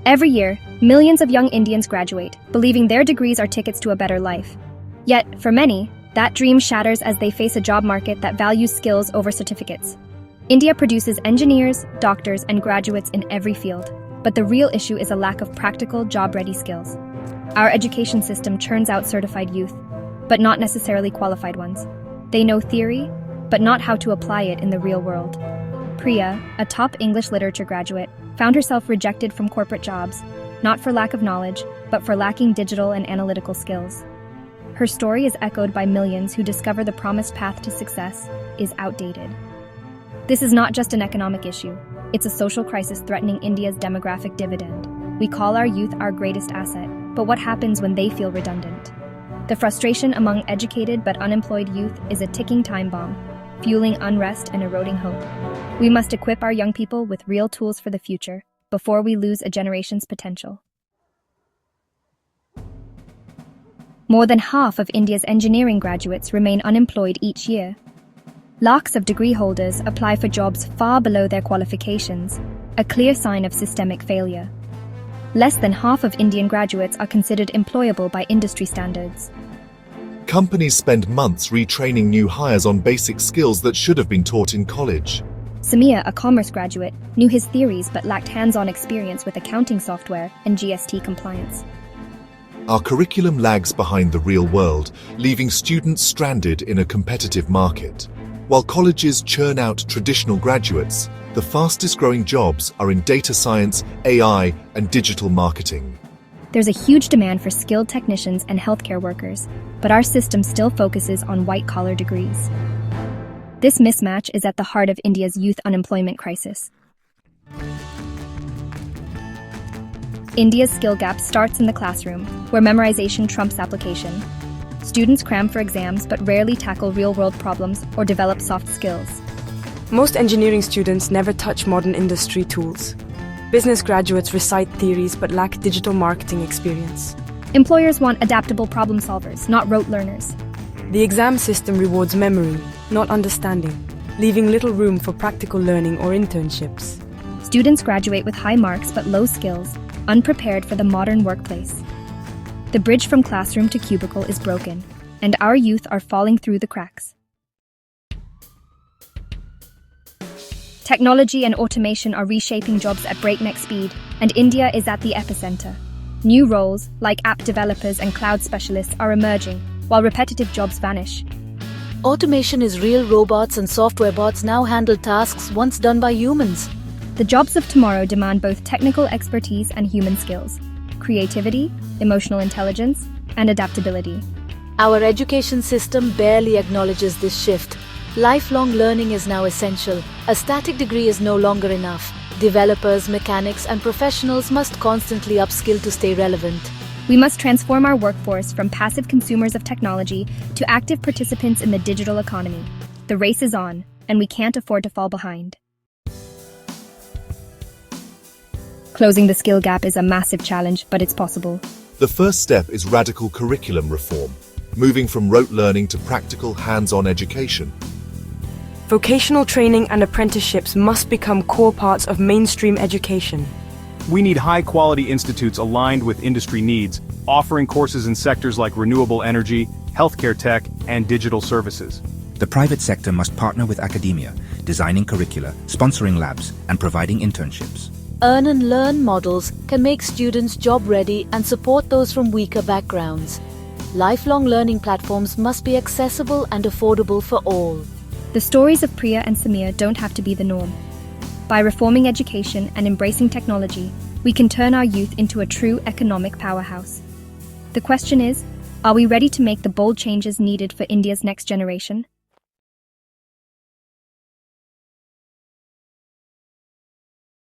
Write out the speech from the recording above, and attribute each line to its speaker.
Speaker 1: Every year, millions of young Indians graduate, believing their degrees are tickets to a better life. Yet, for many, that dream shatters as they face a job market that values skills over certificates. India produces engineers, doctors, and graduates in every field, but the real issue is a lack of practical, job-ready skills. Our education system churns out certified youth, but not necessarily qualified ones. They know theory, but not how to apply it in the real world. Priya, a top English literature graduate, found herself rejected from corporate jobs, not for lack of knowledge, but for lacking digital and analytical skills. Her story is echoed by millions who discover the promised path to success is outdated. This is not just an economic issue, it's a social crisis threatening India's demographic dividend. We call our youth our greatest asset, but what happens when they feel redundant? The frustration among educated but unemployed youth is a ticking time bomb, fueling unrest and eroding hope. We must equip our young people with real tools for the future before we lose a generation's potential. More than half of India's engineering graduates remain unemployed each year. Lakhs of degree holders apply for jobs far below their qualifications, a clear sign of systemic failure. Less than half of Indian graduates are considered employable by industry standards.
Speaker 2: Companies spend months retraining new hires on basic skills that should have been taught in college.
Speaker 1: Samir, a commerce graduate, knew his theories but lacked hands-on experience with accounting software and GST compliance.
Speaker 2: Our curriculum lags behind the real world, leaving students stranded in a competitive market. While colleges churn out traditional graduates, the fastest-growing jobs are in data science, AI, and digital marketing.
Speaker 1: There's a huge demand for skilled technicians and healthcare workers, but our system still focuses on white-collar degrees. This mismatch is at the heart of India's youth unemployment crisis. India's skill gap starts in the classroom, where memorization trumps application. Students cram for exams but rarely tackle real-world problems or develop soft skills.
Speaker 3: Most engineering students never touch modern industry tools. Business graduates recite theories but lack digital marketing experience.
Speaker 1: Employers want adaptable problem solvers, not rote learners.
Speaker 3: The exam system rewards memory, not understanding, leaving little room for practical learning or internships.
Speaker 1: Students graduate with high marks but low skills, unprepared for the modern workplace. The bridge from classroom to cubicle is broken, and our youth are falling through the cracks. Technology and automation are reshaping jobs at breakneck speed, and India is at the epicenter. New roles, like app developers and cloud specialists, are emerging, while repetitive jobs vanish.
Speaker 4: Automation is real. Robots and software bots now handle tasks once done by humans.
Speaker 1: The jobs of tomorrow demand both technical expertise and human skills, creativity, emotional intelligence, and adaptability.
Speaker 4: Our education system barely acknowledges this shift. Lifelong learning is now essential. A static degree is no longer enough. Developers, mechanics, and professionals must constantly upskill to stay relevant.
Speaker 1: We must transform our workforce from passive consumers of technology to active participants in the digital economy. The race is on, and we can't afford to fall behind. Closing the skill gap is a massive challenge, but it's possible.
Speaker 2: The first step is radical curriculum reform, moving from rote learning to practical, hands-on education.
Speaker 3: Vocational training and apprenticeships must become core parts of mainstream education.
Speaker 5: We need high-quality institutes aligned with industry needs, offering courses in sectors like renewable energy, healthcare tech, and digital services.
Speaker 6: The private sector must partner with academia, designing curricula, sponsoring labs, and providing internships.
Speaker 4: Earn and learn models can make students job-ready and support those from weaker backgrounds. Lifelong learning platforms must be accessible and affordable for all.
Speaker 1: The stories of Priya and Samir don't have to be the norm. By reforming education and embracing technology, we can turn our youth into a true economic powerhouse. The question is, are we ready to make the bold changes needed for India's next generation?